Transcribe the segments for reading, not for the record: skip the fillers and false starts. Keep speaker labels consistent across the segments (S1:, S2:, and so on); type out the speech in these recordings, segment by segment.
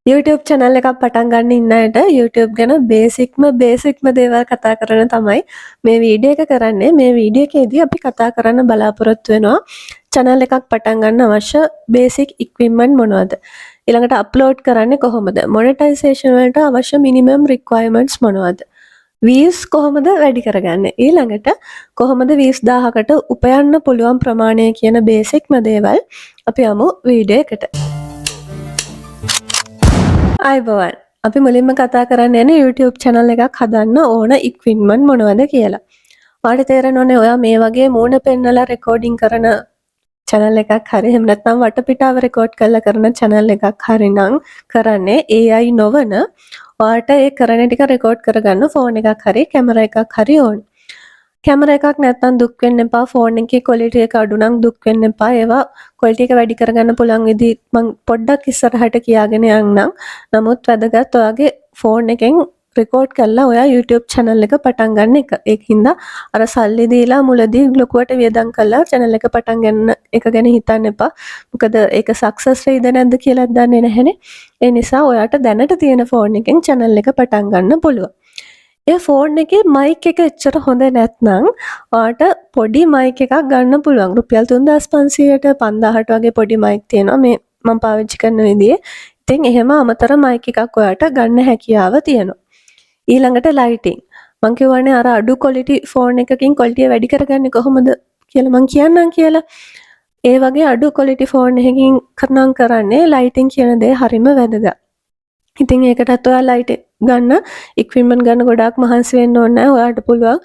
S1: YouTube channel එකක් පටන් ගන්න ඉන්න අයට YouTube ගැන බේසික්ම දේවල් කතා කරන තමයි මේ වීඩියෝ එක කරන්නේ. මේ වීඩියෝ එකේදී අපි කතා කරන්න බලාපොරොත්තු වෙනවා channel එකක් පටන් ගන්න අවශ්‍ය basic equipment මොනවද? ඊළඟට upload කරන්නේ කොහොමද? monetization වලට අවශ්‍ය minimum requirements මොනවද? views කොහොමද වැඩි කරගන්නේ? ඊළඟට කොහොමද views 1000කට උපයන්න පුළුවන් ප්‍රමාණය කියන බේසික්ම දේවල් අපි යමු වීඩියෝ එකට. අයිබෝවන් අපි මුලින්ම කතා කරන්න යන්නේ YouTube channel එකක් හදන්න ඕන equipment මොනවද කියලා. ඔයාලට තේරෙනවනේ ඔයා මේ වගේ මූණ පෙන්නලා රෙකෝඩින් කරන channel එකක් හරි එහෙම නැත්නම් වටපිටාව රෙකෝඩ් කරලා කරන channel එකක් හරි නම් කරන්නේ AI නොවන ඔයාලට ඒ කරන ටික රෙකෝඩ් කරගන්න ෆෝන් එකක් හරි කැමරා එකක් හරි ඕන. කැමරා එකක් නැත්නම් දුක් වෙන්න එපා. ෆෝන් එකේ quality එක අඩු නම් දුක් වෙන්න එපා. ඒවා quality එක වැඩි කරගන්න පුළුවන් විදි මම පොඩ්ඩක් ඉස්සරහට කියාගෙන යන්නම්. නමුත් වැදගත් ඔයාගේ ෆෝන් එකෙන් රෙකෝඩ් කරලා ඔයා YouTube channel එක පටන් ගන්න එක. ඒකින්ද අර සල්ලි දීලා මුලදී ලොකුවට වියදම් කරලා channel එක පටන් ගන්න එක ගැන හිතන්න එපා. මොකද ඒක success වෙයිද නැද්ද කියලා දන්නේ නැහැනේ. ඒ නිසා ඔයාට දැනට තියෙන ෆෝන් එකෙන් channel එක පටන් ගන්න පුළුවන්. ඒ ෆෝන් එකේ මයික් එක එච්චර හොඳ නැත්නම් ඔයාට පොඩි මයික් එකක් ගන්න පුළුවන්. රුපියල් 3500ට 5000ට වගේ පොඩි මයික් තියෙනවා මේ මම පාවිච්චි කරන විදිහේ. ඉතින් එහෙම අමතර මයික් එකක් ඔයාට ගන්න හැකියාව තියෙනවා. ඊළඟට ලයිටිං. මම කියවනේ අර අඩු quality ෆෝන් එකකින් quality වැඩි කරගන්නේ කොහොමද කියලා මම කියන්නම් කියලා. ඒ වගේ අඩු quality ෆෝන් එකකින් කරන්නේ ලයිටිං කියන දේ හරිම වැදගත්. ඉතින් ඒකටත් ඔයා ලයිට් ගන්න equipment ගන්න ගොඩාක් මහන්සි වෙන්න ඕනේ නැහැ. ඔයාට පුළුවන්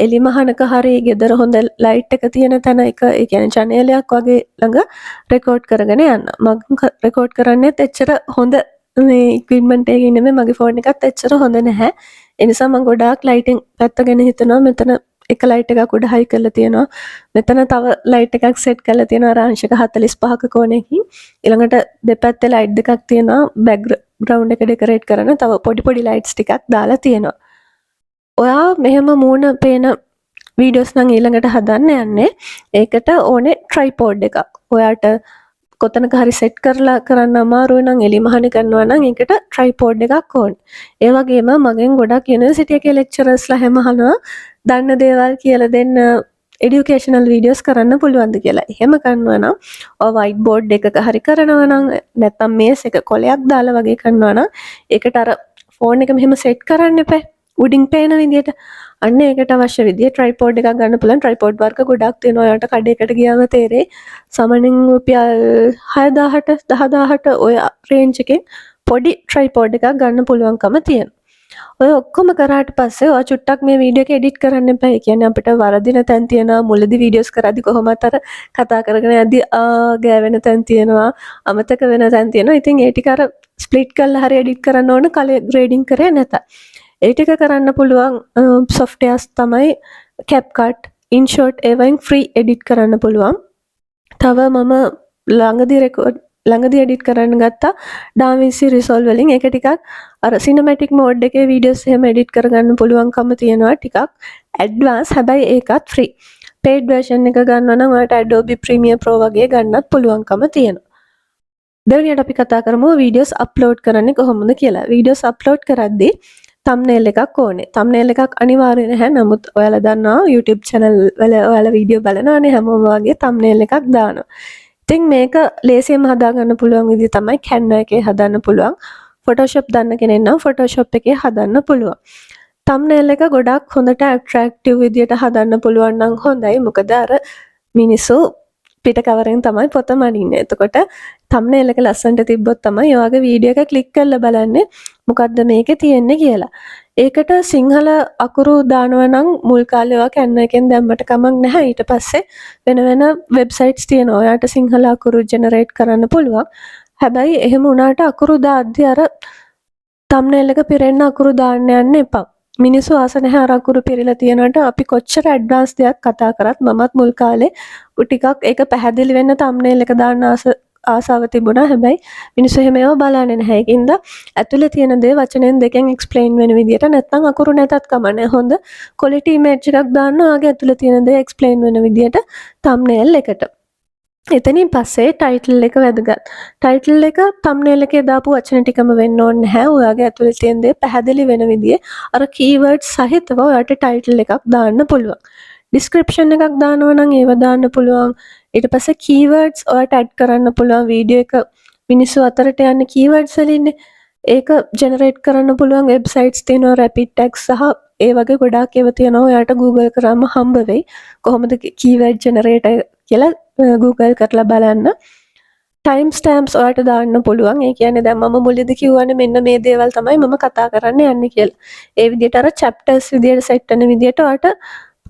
S1: එලි මහනක හරි ගෙදර හොඳ ලයිට් එක තියෙන තැන එක ඒ කියන්නේ channel එකක් වගේ ළඟ රෙකෝඩ් කරගෙන යන්න. මම රෙකෝඩ් කරන්නේත් එච්චර හොඳ මේ equipment එකකින් නෙමෙයි මගේ ෆෝන් එකත් එච්චර හොඳ නැහැ. ඒ නිසා මම ගොඩාක් ලයිටින් පැත්ත ගැන හිතනවා. මෙතන එක ලයිට් එකක් උඩ හයි කරලා තියෙනවා. මෙතන තව ලයිට් එකක් සෙට් කරලා තියෙනවා අංශක 45ක කෝණයකින්. ඊළඟට දෙපැත්තේ ලයිට් දෙකක් තියෙනවා. බෑග්ග්‍රවුන්ඩ් එක ඩෙකොරේට් කරන තව පොඩි ලයිට්ස් ටිකක් දාලා තියෙනවා. ඔයා මෙහෙම මූණ පේන වීඩියෝස් නම් ඊළඟට හදන්න යන්නේ. ඒකට ඕනේ ට්‍රයිපෝඩ් එකක්. ඔයාට කොතනක හරි සෙට් කරලා කරන්න අමාරුයි නම් එලි මහන කරනවා නම් ඒකට ට්‍රයිපෝඩ් එකක් ඕනේ. ඒ වගේම මගෙන් ගොඩක් යුනිවර්සිටි එකේ ලෙක්චරර්ස්ලා හැම අහනවා දන්න දේවල් කියලා දෙන්න එඩියුකේෂනල් වීඩියෝස් කරන්න පුළුවන්ද කියලා. එහෙම කරනවා නම් ඔය වයිට් බෝඩ් එකක හරි කරනවා නම් නැත්නම් මේස් එක කොලයක් දාලා වගේ කරනවා නම් ඒකට අර ෆෝන් එක මෙහෙම සෙට් කරන්න එපා. උඩින් පේන විදියට. අන්න ඒකට අවශ්‍ය විදිය ට්‍රයිපෝඩ් එකක් ගන්න පුළුවන්. ට්‍රයිපෝඩ් වර්ග ගොඩක් තියෙනවා. ඔයාලට කඩේකට ගියාම තේරෙයි. සාමාන්‍යයෙන් රුපියල් 6000ට 10000ට ඔය රේන්ජ් එකෙන් පොඩි ට්‍රයිපෝඩ් එකක් ගන්න පුළුවන්කම තියෙනවා. ඔය ඔක්කොම කරාට පස්සේ ඔයා චුට්ටක් මේ වීඩියෝ එක එඩිට් කරන්න එපා. ඒ කියන්නේ අපිට වරදින තැන් තියෙනවා. මුලදී වීඩියෝස් කරද්දි කොහොමත් අර කතා කරගෙන යද්දි ගෑවෙන තැන් තියෙනවා. අමතක වෙන තැන් තියෙනවා. ඉතින් ඒ ටික අර ස්ප්ලිට් කරලා හරි එඩිට් කරන්න ඕන කලර් ග්‍රේඩින් කරේ නැත. ඒ ටික කරන්න පුළුවන් softwares තමයි CapCut, InShot ඒවෙන් free edit කරන්න පුළුවන්. තව මම ළඟදී edit කරන්න ගත්තා DaVinci Resolve වලින්. ඒක ටිකක් අර cinematic mode එකේ videos එහෙම edit කරගන්න පුළුවන්කම තියෙනවා. ටිකක් advanced හැබැයි ඒකත් free. paid version එක ගන්නවා නම් ඔයාලට Adobe Premiere Pro වගේ ගන්නත් පුළුවන්කම තියෙනවා. දෙවෙනියට අපි කතා කරමු videos upload කරන්නේ කොහොමද කියලා. videos upload කරද්දී thumbnail එකක් ඕනේ. thumbnail එකක් අනිවාර්ය නැහැ. නමුත් ඔයාලා දන්නවා YouTube channel වල ඔයාලා වීඩියෝ බලනවානේ හැමෝම වගේ thumbnail එකක් දානවා. ඉතින් මේක ලේසියෙන්ම හදාගන්න පුළුවන් විදිය තමයි Canva එකේ හදන්න පුළුවන්. Photoshop දන්න කෙනෙක් නම් Photoshop එකේ හදන්න පුළුවන්. thumbnail එක ගොඩක් හොඳට attractive විදියට හදන්න පුළුවන් නම් හොඳයි. මොකද අර මිනිස්සු පිට කවරෙන් තමයි පොත මනින්නේ. එතකොට thumbnail එක ලස්සනට තිබ්බොත් තමයි ඔයාගේ වීඩියෝ එක ක්ලික් කරලා බලන්නේ මොකද්ද මේකේ තියෙන්නේ කියලා. ඒකට සිංහල අකුරු දානවා නම් මුල් කාලේ ඔයා Canva එකෙන් දැම්මට කමක් නැහැ. ඊට පස්සේ වෙන වෙබ්සයිට්ස් තියෙනවා. ඔයාට සිංහල අකුරු ජෙනරේට් කරන්න පුළුවන්. හැබැයි එහෙම වුණාට අකුරු දාද්දි අර thumbnail එක පිරෙන්න අකුරු දාන්න යන්න එපා. මිනිස්සු ආස නැහැ අර අකුරු පිරিলা තියෙනවට අපි කොච්චර ඇඩ්වාන්ස් දෙයක් කතා කරත් මමත් මුල් කාලේ ටිකක් ඒක පැහැදිලි වෙන්න thumbnail එක දාන්න ආසාව තිබුණා. හැබැයි මිනිස්සු එහෙම ඒවා බලන්නේ නැහැ. ඒකින්ද ඇතුලේ තියෙන දේ වචනෙන් දෙකෙන් එක්ස්ප්ලেইন වෙන විදියට නැත්නම් අකුරු නැතත් කමන්නේ. හොඳ quality image එකක් දාන්න ඔයාගේ ඇතුලේ තියෙන දේ එක්ස්ප්ලেইন වෙන විදියට thumbnail එකට. එතනින් පස්සේ ටයිටල් එක වැදගත්. ටයිටල් එක තම්බ්නේල් එකේ දාපු වචන ටිකම වෙන්න ඕනේ නැහැ. ඔයාගේ ඇතුලේ තියෙන දේ පැහැදිලි වෙන විදිහේ අර කීවර්ඩ්ස් සහිතව ඔයාට ටයිටල් එකක් දාන්න පුළුවන්. ඩිස්ක්‍රිප්ෂන් එකක් දානවා නම් ඒව දාන්න පුළුවන්. ඊට පස්සේ කීවර්ඩ්ස් ඔයාට ඇඩ් කරන්න පුළුවන්. වීඩියෝ එක මිනිස්සු අතරට යන්න කීවර්ඩ්ස් වලින්නේ. ඒක ජෙනරේට් කරන්න පුළුවන් වෙබ්සයිට්ස් තියෙනවා රැපිඩ් ටැග්ස් සහ ඒ වගේ ගොඩාක් ඒවා තියෙනවා. ඔයාට Google කරාම හම්බ වෙයි. කොහොමද කීවර්ඩ් ජෙනරේටර් කියලා Google කරලා බලන්න. ටයිම් ස්ටෑම්ප්ස් ඔයාට දාන්න පුළුවන්. ඒ කියන්නේ දැන් මම මුලදී කිව්වනේ මෙන්න මේ දේවල් තමයි මම කතා කරන්න යන්නේ කියලා. ඒ විදිහට අර chapters විදිහට සෙට් වෙන විදිහට ඔයාට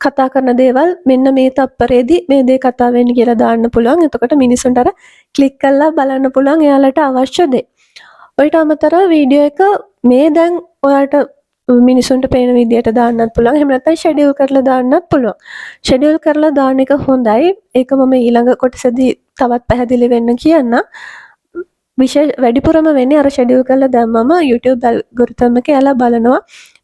S1: කතා කරන දේවල් මෙන්න මේ තත්පරේදී මේ දේ කතා වෙන්නේ කියලා දාන්න පුළුවන්. එතකොට මිනිස්සුන්ට අර ක්ලික් කරලා බලන්න පුළුවන් එයාලට අවශ්‍ය දේ. ඔයිට අමතරව වීඩියෝ එක මේ දැන් ඔයාට මිනිසුන්ට පේන විදියට දාන්නත් පුළුවන්. එහෙම නැත්නම් ෂෙඩියුල් කරලා දාන්නත් පුළුවන්. ෂෙඩියුල් කරලා දාන එක හොඳයි. ඒක මම ඊළඟ කොටසදී තවත් පැහැදිලි වෙන්න කියන්නම්. වැඩිපුරම වෙන්නේ අර ෂෙඩියුල් කරලා දැම්මම YouTube ඇල්ගොරිතම් එක එයාලා බලනවා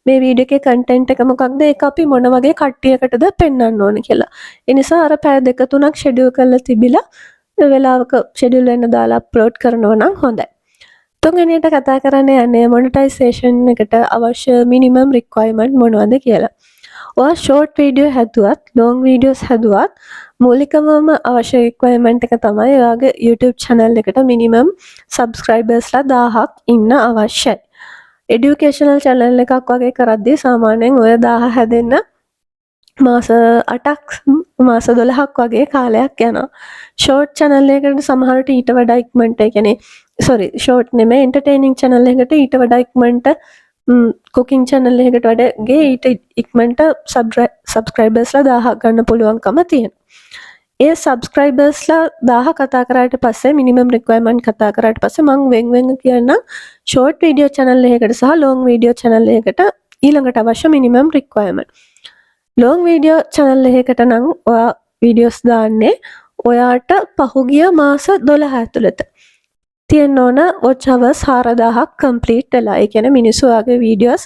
S1: මේ වීඩියෝ එකේ කන්ටෙන්ට් එක මොකක්ද, ඒක අපි මොන වගේ කට්ටියකටද පෙන්වන්න ඕන කියලා. ඒ නිසා අර පැය 2-3ක් ෂෙඩියුල් කරලා තිබිලා වෙලාවක ෂෙඩියුල් වෙන්න දාලා අප්ලෝඩ් කරනවා නම් හොඳයි. තුන්වෙනියට කතා කරන්න යන්නේ මොනිටයිසේෂන් එකට අවශ්‍ය මිනිමම් රික්වයර්මන්ට් මොනවද කියලා. ඔයා ෂෝට් වීඩියෝ හැදුවත්, ලොන්ග් වීඩියෝස් හැදුවත් මූලිකවම අවශ්‍ය රික්වයර්මන්ට් එක තමයි ඔයාගේ YouTube channel එකට මිනිමම් සබ්ස්ක්‍රයිබර්ස්ලා 1000ක් ඉන්න අවශ්‍යයි. එඩියුකේෂනල් channel එකක් වගේ කරද්දී සාමාන්‍යයෙන් ඔය 1000 හැදෙන්න මාස 8ක් මාස 12ක් වගේ කාලයක් යනවා. ෂෝට් channel එකකට සමහරට ඊට වඩා ඉක්මනට, ඒ කියන්නේ ෂෝට් නෙමෙයි එන්ටර්ටේනින් channel එකකට ඊට වඩා ඉක්මනට කුකින් channel එකකට වඩා ඊට ඉක්මනට සබ්ස්ක්‍රයිබර්ස්ලා 1000ක් ගන්න පුළුවන්කම තියෙනවා. ඒ සබ්ස්ක්‍රයිබර්ස්ලා 1000 කතා කරාට පස්සේ මිනිමම් රික්වයර්මන්ට් කතා කරාට පස්සේ මම වෙන් කියන්නම් ෂෝට් වීඩියෝ channel එකකට සහ ලොන්ග් වීඩියෝ channel එකකට ඊළඟට අවශ්‍ය minimum requirement. Long video channel එකකට නම් ඔයා වීඩියෝස් දාන්නේ ඔයාට පහුගිය මාස 12 ඇතුළත තියෙන්න ඕන watch hours 4000ක් complete වෙලා. ඒ කියන්නේ මිනිස්සු ඔයාගේ වීඩියෝස්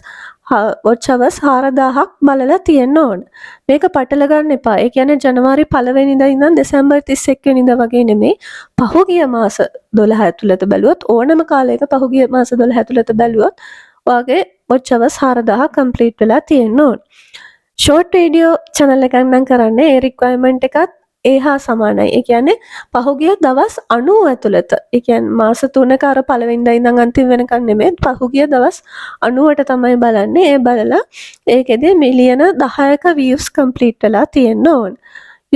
S1: watch hours 4000ක් බලලා තියෙන්න ඕන. මේක පටල ගන්න එපා. ඒ කියන්නේ ජනවාරි 1 වෙනිදා ඉඳන් දෙසැම්බර් 31 වෙනිදා වගේ නෙමෙයි. පහුගිය මාස 12 ඇතුළත බැලුවොත් ඕනම කාලයක පහුගිය මාස 12 ඇතුළත බැලුවොත් ඔයාගේ watch hours 4000ක් complete වෙලා තියෙන්න ඕන. ෂෝට් වීඩියෝ channel එකක් නම් කරන්නේ ඒ රික්වයර්මන්ට් එකත් ඒ හා සමානයි. ඒ කියන්නේ පහුගිය දවස් 90 ඇතුළත, ඒ කියන්නේ මාස 3ක අර පළවෙනිදා ඉඳන් අන්තිම වෙනකන් නෙමෙයි, පහුගිය දවස් 90ට තමයි බලන්නේ. ඒ බලලා ඒකෙදී මිලියන 10ක views complete වෙලා තියෙන්න ඕන.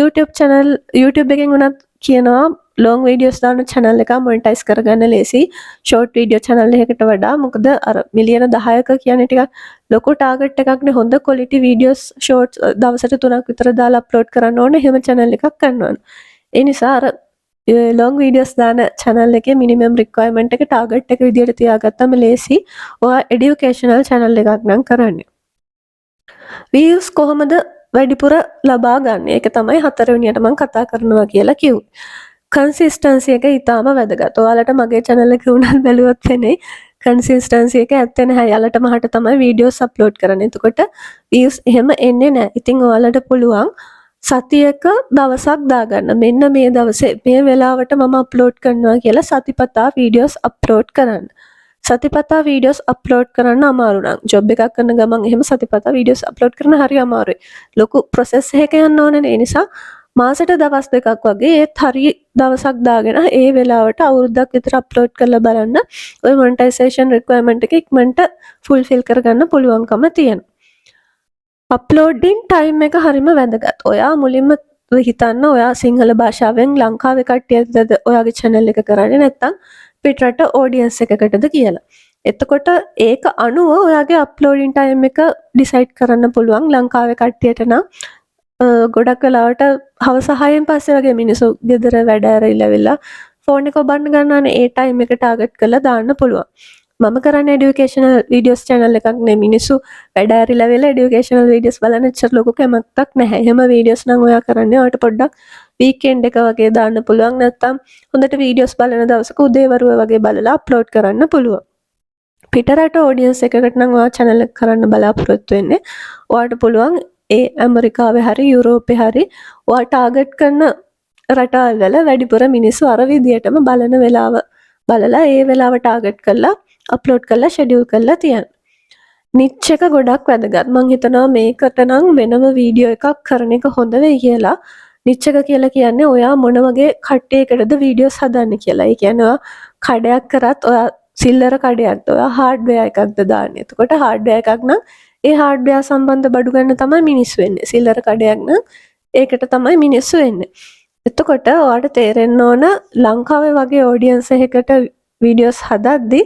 S1: YouTube එකෙන් උනත් කියනවා long videos දාන channel එක monetize කරගන්න ලේසි short video channel එකකට වඩා. මොකද අර මිලියන 10ක කියන්නේ ටිකක් ලොකු ටාගට් එකක් නේ. හොඳ quality videos shorts දවසට 3ක් විතර දාලා අප්ලෝඩ් කරන්න ඕනේ. එහෙම channel එකක් කරනවා. ඒ නිසා අර long videos දාන channel එකේ minimum requirement එක ටාගට් එක විදියට තියාගත්තම ලේසි. ඔයා educational channel එකක් නම් කරන්නේ. views කොහොමද වැඩිපුර ලබා ගන්න? ඒක තමයි 4 වෙනියට මම කතා කරනවා කියලා කිව්වේ. කන්සිස්ටන්සි එක ඉතාම වැදගත්. ඔයාලට මගේ channel එක උනත් බැලුවොත් වෙන්නේ කන්සිස්ටන්සි එක ඇත්තේ නැහැ. යාලට මහට තමයි වීඩියෝස් අප්ලෝඩ් කරන්නේ. එතකොට views එහෙම එන්නේ නැහැ. ඉතින් ඔයාලට පුළුවන් සතියක දවසක් දාගන්න. මෙන්න මේ දවසේ මේ වෙලාවට මම අප්ලෝඩ් කරනවා කියලා සතිපතා වීඩියෝස් අප්ලෝඩ් කරන්න. සතිපතා වීඩියෝස් අප්ලෝඩ් කරන්න අමාරු නම් ජොබ් එකක් කරන ගමන් එහෙම සතිපතා වීඩියෝස් අප්ලෝඩ් කරන්න හරි අමාරුයි. ලොකු ප්‍රොසෙස් එකක යන්න ඕනේ. ඒ නිසා මාසෙට දවස් දෙකක් වගේ ඒත් හරි දවසක් දාගෙන ඒ වෙලාවට අවුරුද්දක් විතර අප්ලෝඩ් කරලා බලන්න ඔය මොනිටයිසේෂන් රික්වයර්මන්ට් එක ඉක්මනට ෆුල්ෆිල් කරගන්න පුළුවන්කම තියෙනවා. අප්ලෝඩින් ටයිම් එක හරිම වැදගත්. ඔයා මුලින්ම හිතන්න ඔයා සිංහල භාෂාවෙන් ලංකාවේ කට්ටියද ඔයාගේ channel එක කරන්නේ නැත්නම් පිටරට ඔඩියන්ස් එකකටද කියලා. එතකොට ඒක අනුව ඔයාගේ අප්ලෝඩින් ටයිම් එක ඩිසයිඩ් කරන්න පුළුවන්. ලංකාවේ කට්ටියට නම් ගොඩක් වෙලාවට හවස 6න් පස්සේ වගේ මිනිස්සු ගෙදර වැඩ ඇරලා ෆෝන් එක ඔබන්න ගන්නවානේ. ඒ ටයිම් එක ටාගට් කරලා දාන්න පුළුවන්. මම කරන්නේ එඩියුකේෂනල් වීඩියෝස් channel එකක් නේ. මිනිස්සු වැඩ ඇරලා වෙලා එඩියුකේෂනල් වීඩියෝස් බලන්න ඉච්චර ලොකු කැමැත්තක් නැහැ. එහෙම වීඩියෝස් නම් ඔයා කරන්නේ ඔයාලට පොඩ්ඩක් වීකෙන්ඩ් එක වගේ දාන්න පුළුවන්. නැත්නම් හොඳට වීඩියෝස් බලන දවසක උදේවරුව වගේ බලලා අප්ලෝඩ් කරන්න පුළුවන්. පිටරට ඔඩියන්ස් එකකට නම් ඔයා channel එක කරන්න බලාපොරොත්තු වෙන්නේ. ඔයාලට පුළුවන් ඒ ඇමරිකාවේ හරි යුරෝපේ හරි ඔයා ටාගට් කරන රටවල් වල වැඩිපුර මිනිස්සු අර විදියටම බලන වෙලාව බලලා ඒ වෙලාව ටාගට් කරලා අප්ලෝඩ් කරලා ෂෙඩියුල් කරලා තියන. නිච් එක ගොඩක් වැදගත්. මං හිතනවා මේකට නම් වෙනම වීඩියෝ එකක් කරන එක හොඳ වෙයි කියලා. නිච් එක කියලා කියන්නේ ඔයා මොන වගේ කට්ටියකටද වීඩියෝස් හදන්නේ කියලා. ඒ කියන්නේ ඔයා කඩයක් කරත් ඔයා සිල්ලර කඩයක්ද ඔයා හાર્ඩ්වෙයාර් එකක්ද දාන්නේ. එතකොට හાર્ඩ්වෙයාර් එකක් නම් ඒ හાર્ඩ්වෙයාර් සම්බන්ධ බඩු ගන්න තමයි මිනිස්සු වෙන්නේ. සිල්ලර කඩයක් නම් ඒකට තමයි මිනිස්සු වෙන්නේ. එතකොට ඔයාට තේරෙන්න ඕන ලංකාවේ වගේ ඔඩියන්ස් එකකට වීඩියෝස් හදද්දි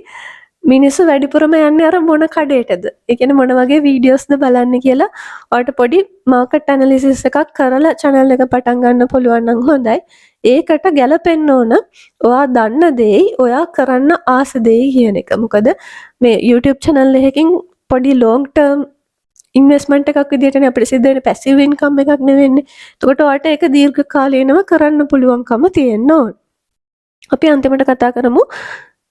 S1: මිනිස්සු වැඩිපුරම යන්නේ අර මොන කඩේටද? ඒ කියන්නේ මොන වගේ වීඩියෝස්ද බලන්නේ කියලා ඔයාට පොඩි මාකට් ඇනලිසිස් එකක් කරලා channel එක පටන් ගන්න පුළුවන් නම් හොඳයි. ඒකට ගැලපෙන්න ඕන ඔයා දන්න දෙයි ඔයා කරන්න ආස දෙයි කියන එක. මොකද මේ YouTube channel එකකින් පොඩි long term ඉන්වෙස්ට්මන්ට් එකක් විදිහටනේ අපිට සිද්ධ වෙන්නේ, පැසිව් ඉන්කම් එකක් නෙවෙන්නේ. එතකොට ඔයාට ඒක දීර්ඝ කාලීනව කරන්න පුළුවන්කම තියෙන්න ඕන. අපි අන්තිමට කතා කරමු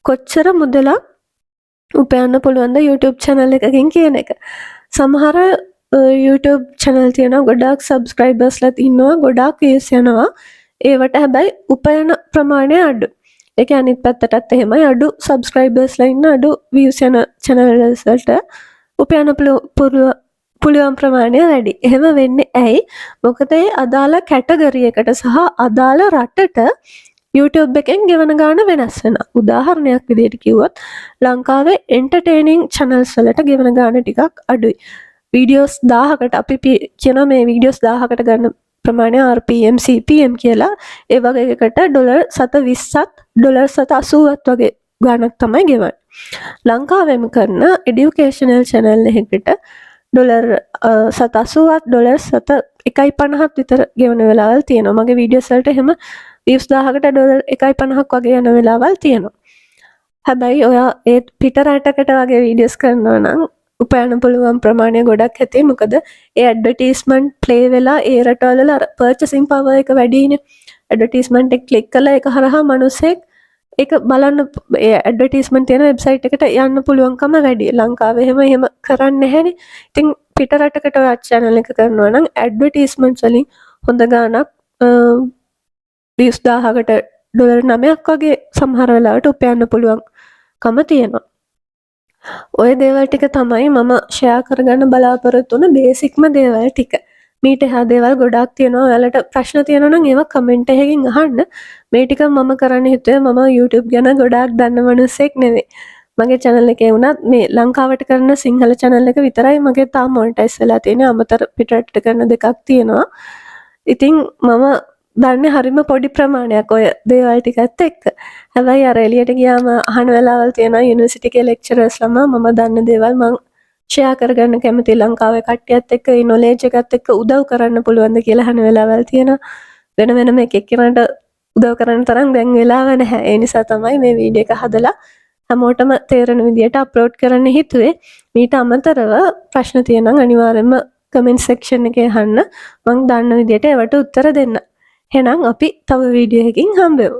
S1: කොච්චර මුදලක් උපයන්න පුළුවන්ද YouTube channel එකකින් කියන එක. සමහර YouTube channel තියෙනවා ගොඩාක් subscribersලාත් ඉන්නවා, ගොඩාක් views යනවා. ඒවට හැබැයි උපයන ප්‍රමාණය අඩු. ඒක අනිත් පැත්තටත් එහෙමයි, අඩු subscribersලා ඉන්න අඩු views යන channels වලට උපයන පුළුවන් ප්‍රමාණය වැඩි. එහෙම වෙන්නේ ඇයි? මොකද ඒ අදාළ කැටගරි එකට සහ අදාළ රටට YouTube එකෙන් ගෙවන ගාණ වෙනස් වෙනවා. උදාහරණයක් විදිහට කිව්වොත් ලංකාවේ entertaining channels වලට ගෙවන ගාණ ටිකක් අඩුයි. වීඩියෝස් 1000කට අපි කියන මේ වීඩියෝස් 1000කට ගන්න ප්‍රමාණය RPM CPM කියලා. ඒ වගේ එකකට $720ත් $780ත් වගේ ගාණක් තමයි ගෙවන්නේ. ලංකාවෙම කරන educational channel එකකට $780ත් $7.50ත් විතර ගෙවන වෙලාවල් තියෙනවා. මගේ වීඩියෝස් වලට එහෙම views 1000කට $1.50ක් වගේ යන වෙලාවල් තියෙනවා. හැබැයි ඔයා ඒ පිට රටකට වගේ වීඩියෝස් කරනවා නම් උපයන්න පුළුවන් ප්‍රමාණය ගොඩක් ඇති. මොකද ඒ ඇඩ්වර්ටයිස්මන්ට් ප්ලේ වෙලා ඒ රටවල අර පර්චේසින් පවර් එක වැඩිනේ. ඇඩ්වර්ටයිස්මන්ට් එක ක්ලික් කළා ඒක හරහා මිනිස්සෙක් ඒක බලන්න ඒ ඇඩ්වර්ටයිස්මන්ට් තියෙන වෙබ්සයිට් එකට යන්න පුළුවන්කම වැඩි. ලංකාවේ එහෙම කරන්නේ නැහැනේ. ඉතින් පිට රටකට ඔය channel එක කරනවා නම් ඇඩ්වර්ටයිස්මන්ට්ස් වලින් හොඳ ගාණක් views 1000කට $9ක් වගේ සමහර වෙලාවට උපයන්න පුළුවන්කම තියෙනවා. ඔය දේවල් ටික තමයි මම ෂෙයා කරගන්න බලාපොරොත්තු වුණ බේසික්ම දේවල් ටික. මීට එහා දේවල් ගොඩාක් තියෙනවා. ඔයාලට ප්‍රශ්න තියෙනවා නම් ඒවා කමෙන්ට් එකකින් අහන්න. මේ ටික මම කරන්න හිතුවේ මම YouTube ගැන ගොඩාක් දන්න මිනිස්සෙක් නෙවෙයි. මගේ channel එකේ වුණත් මේ ලංකාවට කරන සිංහල channel එක විතරයි මගේ තාම මොනිටයිස් වෙලා තියෙන්නේ. අමතර පිටරට කරන දෙකක් තියෙනවා. ඉතින් මම දන්නේ හරිම පොඩි ප්‍රමාණයක් ඔය දේවල් ටිකත් එක්ක. හැබැයි අර එළියට ගියාම අහන වෙලාවල් තියෙනවා යුනිවර්සිටි එකේ ලෙක්චරර්ස් ළමා මම දන්න දේවල් මං ෂෙයා කරගන්න කැමති ලංකාවේ කට්ටියත් එක්ක ඒ නොලෙජ් එකත් එක්ක උදව් කරන්න පුළුවන්ද කියලා අහන වෙලාවල් තියෙනවා. වෙන වෙනම එක එක්කෙනාට උදව් කරන්න තරම් දැන් වෙලාව නැහැ. ඒ නිසා තමයි මේ වීඩියෝ එක හදලා හැමෝටම තේරෙන විදියට අප්ලෝඩ් කරන්න හිතුවේ. මීට අමතරව ප්‍රශ්න තියෙනවා අනිවාර්යයෙන්ම කමෙන්ට් සෙක්ෂන් එකේ අහන්න. මං දන්න විදියට ඒවට උත්තර දෙන්න. එහෙනම් අපි තව වීඩියෝ එකකින් හම්බෙමු.